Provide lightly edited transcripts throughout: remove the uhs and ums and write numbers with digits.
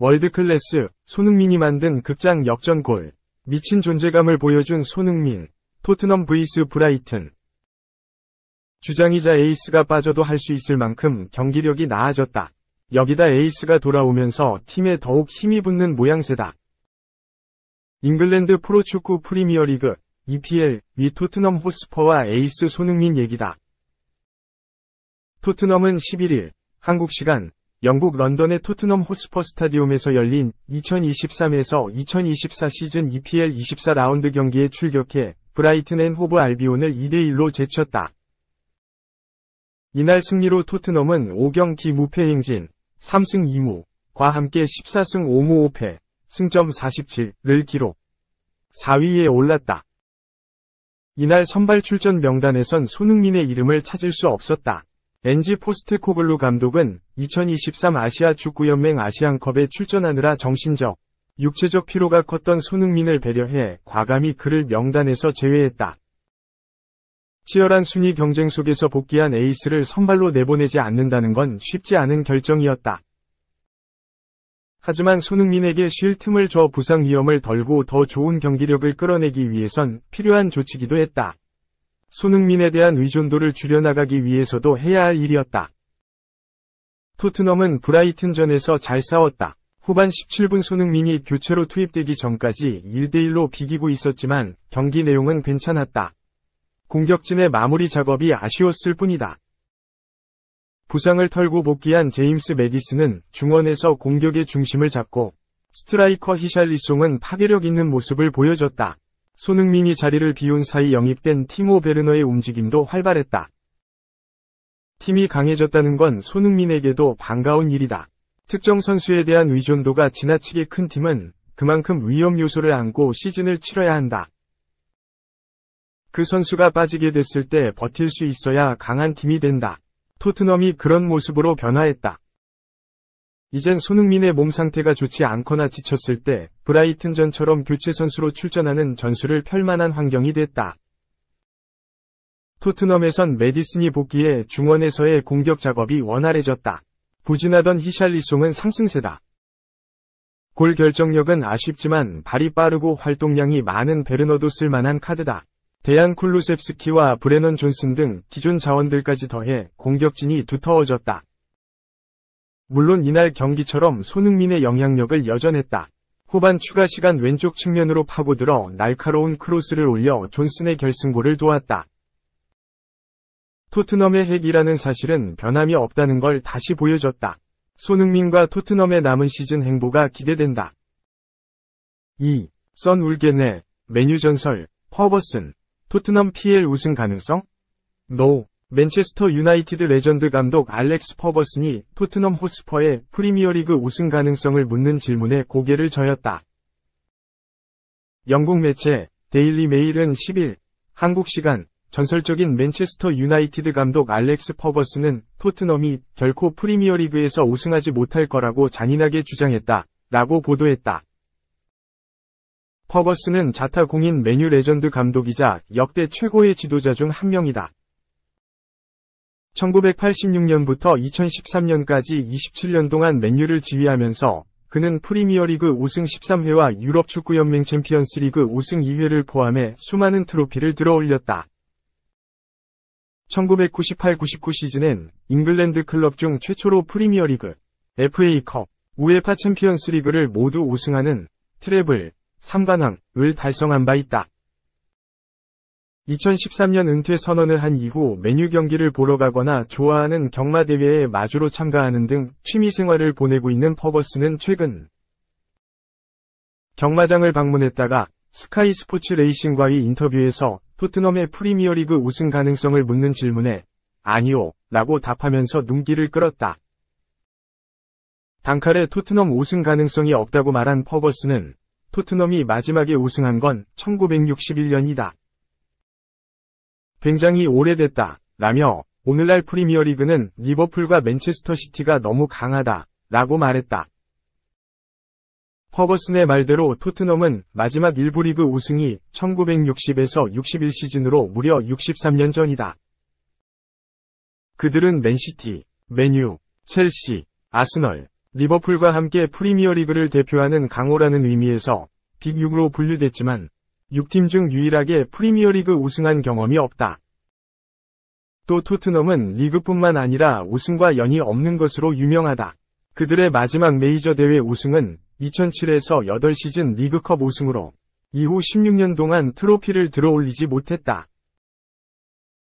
월드클래스, 손흥민이 만든 극장 역전골. 미친 존재감을 보여준 손흥민. 토트넘 vs 브라이튼. 주장이자 에이스가 빠져도 할 수 있을 만큼 경기력이 나아졌다. 여기다 에이스가 돌아오면서 팀에 더욱 힘이 붙는 모양새다. 잉글랜드 프로축구 프리미어리그 EPL 위 토트넘 호스퍼와 에이스 손흥민 얘기다. 토트넘은 11일 한국 시간 영국 런던의 토트넘 호스퍼 스타디움에서 열린 2023에서 2024 시즌 EPL 24라운드 경기에 출격해 브라이튼 앤 호브 알비온을 2대1로 제쳤다. 이날 승리로 토트넘은 5경기 무패 행진 3승 2무과 함께 14승 5무 5패, 승점 47를 기록. 4위에 올랐다. 이날 선발 출전 명단에선 손흥민의 이름을 찾을 수 없었다. 엔지 포스테코글루 감독은 2023 아시아 축구연맹 아시안컵에 출전하느라 정신적, 육체적 피로가 컸던 손흥민을 배려해 과감히 그를 명단에서 제외했다. 치열한 순위 경쟁 속에서 복귀한 에이스를 선발로 내보내지 않는다는 건 쉽지 않은 결정이었다. 하지만 손흥민에게 쉴 틈을 줘 부상 위험을 덜고 더 좋은 경기력을 끌어내기 위해선 필요한 조치기도 했다. 손흥민에 대한 의존도를 줄여나가기 위해서도 해야 할 일이었다. 토트넘은 브라이튼전에서 잘 싸웠다. 후반 17분 손흥민이 교체로 투입되기 전까지 1대1로 비기고 있었지만 경기 내용은 괜찮았다. 공격진의 마무리 작업이 아쉬웠을 뿐이다. 부상을 털고 복귀한 제임스 매디슨은 중원에서 공격의 중심을 잡고 스트라이커 히샬리송은 파괴력 있는 모습을 보여줬다. 손흥민이 자리를 비운 사이 영입된 티모 베르너의 움직임도 활발했다. 팀이 강해졌다는 건 손흥민에게도 반가운 일이다. 특정 선수에 대한 의존도가 지나치게 큰 팀은 그만큼 위험 요소를 안고 시즌을 치러야 한다. 그 선수가 빠지게 됐을 때 버틸 수 있어야 강한 팀이 된다. 토트넘이 그런 모습으로 변화했다. 이젠 손흥민의 몸 상태가 좋지 않거나 지쳤을 때 브라이튼전처럼 교체 선수로 출전하는 전술을 펼 만한 환경이 됐다. 토트넘에선 매디슨이 복귀해 중원에서의 공격 작업이 원활해졌다. 부진하던 히샬리송은 상승세다. 골 결정력은 아쉽지만 발이 빠르고 활동량이 많은 베르너도 쓸만한 카드다. 데안 쿨루셉스키와 브레넌 존슨 등 기존 자원들까지 더해 공격진이 두터워졌다. 물론 이날 경기처럼 손흥민의 영향력을 여전했다. 후반 추가 시간 왼쪽 측면으로 파고들어 날카로운 크로스를 올려 존슨의 결승골을 도왔다. 토트넘의 핵이라는 사실은 변함이 없다는 걸 다시 보여줬다. 손흥민과 토트넘의 남은 시즌 행보가 기대된다. 2. 선 울게네, 메뉴 전설, 퍼거슨, 토트넘 PL 우승 가능성? NO. 맨체스터 유나이티드 레전드 감독 알렉스 퍼거슨이 토트넘 호스퍼의 프리미어리그 우승 가능성을 묻는 질문에 고개를 저었다. 영국 매체 데일리 메일은 10일 한국 시간 전설적인 맨체스터 유나이티드 감독 알렉스 퍼거슨은 토트넘이 결코 프리미어리그에서 우승하지 못할 거라고 잔인하게 주장했다. 라고 보도했다. 퍼거슨은 자타 공인 메뉴 레전드 감독이자 역대 최고의 지도자 중 한 명이다. 1986년부터 2013년까지 27년 동안 맨유를 지휘하면서 그는 프리미어리그 우승 13회와 유럽축구연맹 챔피언스리그 우승 2회를 포함해 수많은 트로피를 들어올렸다. 1998-99 시즌엔 잉글랜드 클럽 중 최초로 프리미어리그, FA컵, 우에파 챔피언스리그를 모두 우승하는 트래블, 3관왕을 달성한 바 있다. 2013년 은퇴 선언을 한 이후 메뉴 경기를 보러 가거나 좋아하는 경마대회에 마주로 참가하는 등 취미생활을 보내고 있는 퍼거슨은 최근 경마장을 방문했다가 스카이 스포츠 레이싱과의 인터뷰에서 토트넘의 프리미어리그 우승 가능성을 묻는 질문에 아니요 라고 답하면서 눈길을 끌었다. 단칼에 토트넘 우승 가능성이 없다고 말한 퍼거슨은 토트넘이 마지막에 우승한 건 1961년이다. 굉장히 오래됐다. 라며 오늘날 프리미어리그는 리버풀과 맨체스터 시티가 너무 강하다. 라고 말했다. 퍼거슨의 말대로 토트넘은 마지막 일부 리그 우승이 1960에서 61 시즌으로 무려 63년 전이다. 그들은 맨시티, 맨유, 첼시, 아스널, 리버풀과 함께 프리미어리그를 대표하는 강호라는 의미에서 빅6로 분류됐지만 6팀 중 유일하게 프리미어리그 우승한 경험이 없다. 또 토트넘은 리그뿐만 아니라 우승과 연이 없는 것으로 유명하다. 그들의 마지막 메이저 대회 우승은 2007에서 8시즌 리그컵 우승으로 이후 16년 동안 트로피를 들어올리지 못했다.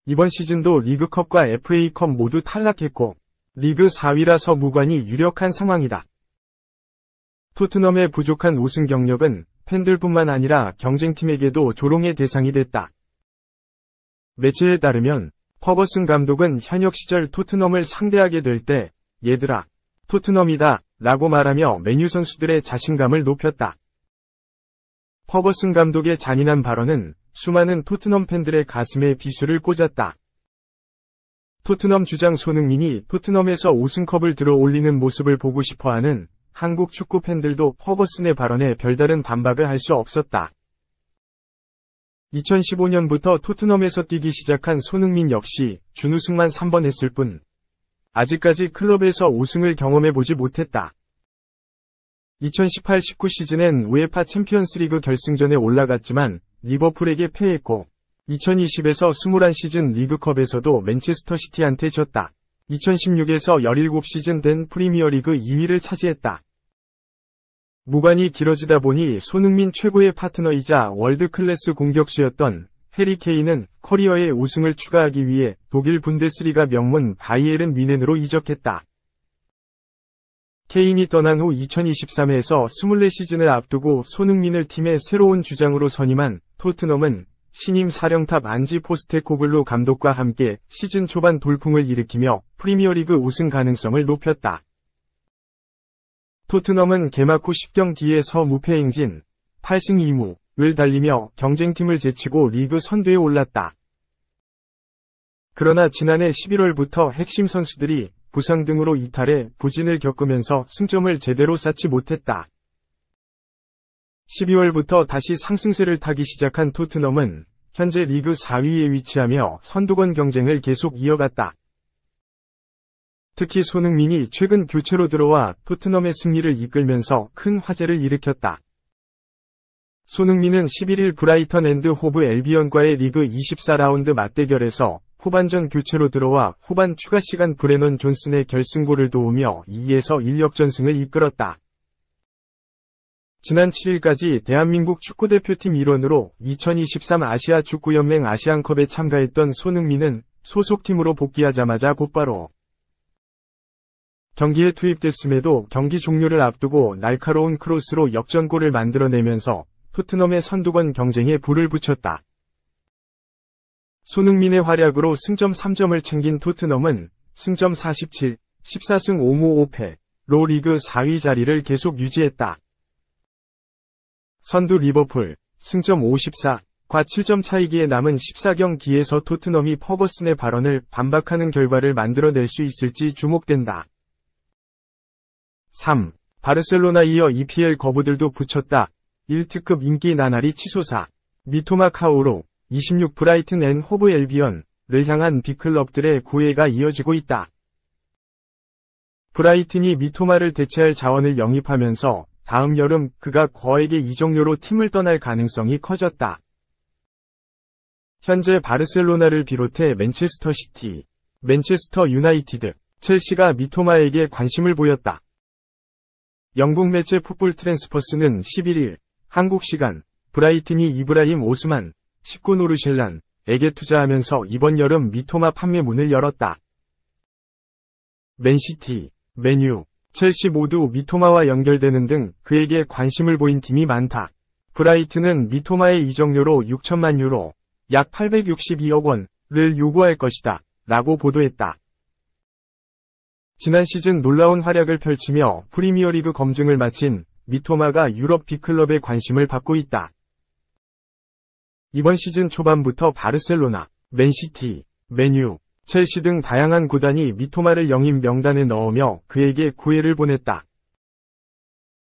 이번 시즌도 리그컵과 FA컵 모두 탈락했고 리그 4위라서 무관히 유력한 상황이다. 토트넘의 부족한 우승 경력은 팬들뿐만 아니라 경쟁팀에게도 조롱의 대상이 됐다. 매체에 따르면 퍼거슨 감독은 현역 시절 토트넘을 상대하게 될 때 얘들아, 토트넘이다 라고 말하며 맨유 선수들의 자신감을 높였다. 퍼거슨 감독의 잔인한 발언은 수많은 토트넘 팬들의 가슴에 비수를 꽂았다. 토트넘 주장 손흥민이 토트넘에서 우승컵을 들어 올리는 모습을 보고 싶어하는 한국 축구 팬들도 퍼거슨의 발언에 별다른 반박을 할 수 없었다. 2015년부터 토트넘에서 뛰기 시작한 손흥민 역시 준우승만 3번 했을 뿐 아직까지 클럽에서 우승을 경험해보지 못했다. 2018-19 시즌엔 우에파 챔피언스리그 결승전에 올라갔지만 리버풀에게 패했고 2020에서 21시즌 리그컵에서도 맨체스터 시티한테 졌다. 2016에서 17시즌 된 프리미어리그 2위를 차지했다. 무관이 길어지다 보니 손흥민 최고의 파트너이자 월드클래스 공격수였던 해리 케인은 커리어의 우승을 추가하기 위해 독일 분데스리가 명문 바이에른 뮌헨으로 이적했다. 케인이 떠난 후 2023에서 24시즌을 앞두고 손흥민을 팀의 새로운 주장으로 선임한 토트넘은 신임 사령탑 안지 포스테코글루 감독과 함께 시즌 초반 돌풍을 일으키며 프리미어리그 우승 가능성을 높였다. 토트넘은 개막 후 10경 뒤에서 무패 행진 8승 2무를 달리며 경쟁팀을 제치고 리그 선두에 올랐다. 그러나 지난해 11월부터 핵심 선수들이 부상 등으로 이탈해 부진을 겪으면서 승점을 제대로 쌓지 못했다. 12월부터 다시 상승세를 타기 시작한 토트넘은 현재 리그 4위에 위치하며 선두권 경쟁을 계속 이어갔다. 특히 손흥민이 최근 교체로 들어와 토트넘의 승리를 이끌면서 큰 화제를 일으켰다. 손흥민은 11일 브라이턴 앤드 호브 엘비언과의 리그 24라운드 맞대결에서 후반전 교체로 들어와 후반 추가 시간 브레넌 존슨의 결승골을 도우며 2에서 1역전승을 이끌었다. 지난 7일까지 대한민국 축구대표팀 일원으로 2023 아시아 축구연맹 아시안컵에 참가했던 손흥민은 소속팀으로 복귀하자마자 곧바로 경기에 투입됐음에도 경기 종료를 앞두고 날카로운 크로스로 역전골을 만들어내면서 토트넘의 선두권 경쟁에 불을 붙였다. 손흥민의 활약으로 승점 3점을 챙긴 토트넘은 승점 47, 14승 5무 5패로 리그 4위 자리를 계속 유지했다. 선두 리버풀, 승점 54, 과 7점 차이기에 남은 14경기에서 토트넘이 퍼거슨의 발언을 반박하는 결과를 만들어낼 수 있을지 주목된다. 3. 바르셀로나 이어 EPL 거부들도 붙였다. 1특급 인기 나날이 치솟아. 미토마 카오로 26 브라이튼 앤 호브 엘비언을 향한 빅클럽들의 구애가 이어지고 있다. 브라이튼이 미토마를 대체할 자원을 영입하면서 다음 여름 그가 거액의 이적료로 팀을 떠날 가능성이 커졌다. 현재 바르셀로나를 비롯해 맨체스터 시티, 맨체스터 유나이티드, 첼시가 미토마에게 관심을 보였다. 영국 매체 풋볼 트랜스퍼스는 11일 한국 시간 브라이튼이 이브라임 오스만, 19 노르셸란에게 투자하면서 이번 여름 미토마 판매 문을 열었다. 맨시티, 맨유, 첼시 모두 미토마와 연결되는 등 그에게 관심을 보인 팀이 많다. 브라이튼은 미토마의 이적료로 6천만 유로, 약 862억 원을 요구할 것이다. 라고 보도했다. 지난 시즌 놀라운 활약을 펼치며 프리미어리그 검증을 마친 미토마가 유럽 빅클럽의 관심을 받고 있다. 이번 시즌 초반부터 바르셀로나, 맨시티, 맨유, 첼시 등 다양한 구단이 미토마를 영입 명단에 넣으며 그에게 구애를 보냈다.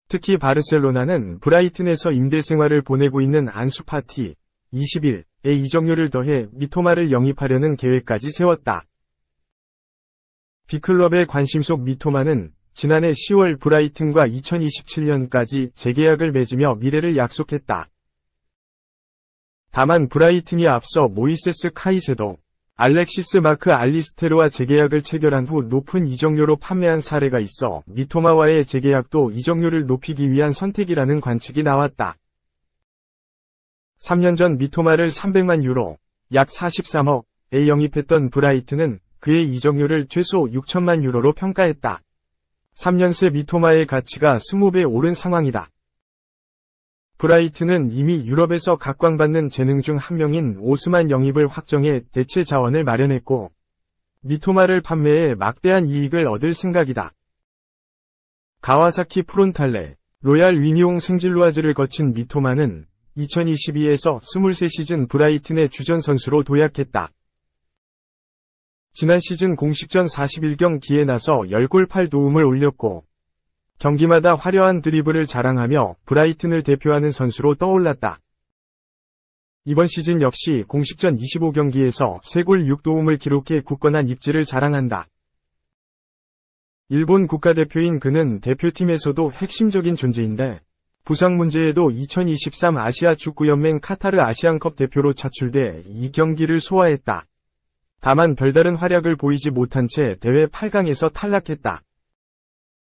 특히 바르셀로나는 브라이튼에서 임대 생활을 보내고 있는 안수 파티, 21의 이적료를 더해 미토마를 영입하려는 계획까지 세웠다. B클럽의 관심 속 미토마는 지난해 10월 브라이튼과 2027년까지 재계약을 맺으며 미래를 약속했다. 다만 브라이튼이 앞서 모이세스 카이세도, 알렉시스 마크 알리스테르와 재계약을 체결한 후 높은 이적료로 판매한 사례가 있어 미토마와의 재계약도 이적료를 높이기 위한 선택이라는 관측이 나왔다. 3년 전 미토마를 300만 유로, 약 43억에 영입했던 브라이튼은 그의 이적료를 최소 6천만 유로로 평가했다. 3년 새 미토마의 가치가 20배 오른 상황이다. 브라이튼은 이미 유럽에서 각광받는 재능 중 한 명인 오스만 영입을 확정해 대체 자원을 마련했고, 미토마를 판매해 막대한 이익을 얻을 생각이다. 가와사키 프론탈레, 로얄 위니옹 생질루아즈를 거친 미토마는 2022에서 23시즌 브라이튼의 주전 선수로 도약했다. 지난 시즌 공식전 41경기에 나서 10골 8도움을 올렸고, 경기마다 화려한 드리블을 자랑하며 브라이튼을 대표하는 선수로 떠올랐다. 이번 시즌 역시 공식전 25경기에서 3골 6도움을 기록해 굳건한 입지를 자랑한다. 일본 국가대표인 그는 대표팀에서도 핵심적인 존재인데, 부상 문제에도 2023 아시아 축구연맹 카타르 아시안컵 대표로 차출돼 이 경기를 소화했다. 다만 별다른 활약을 보이지 못한 채 대회 8강에서 탈락했다.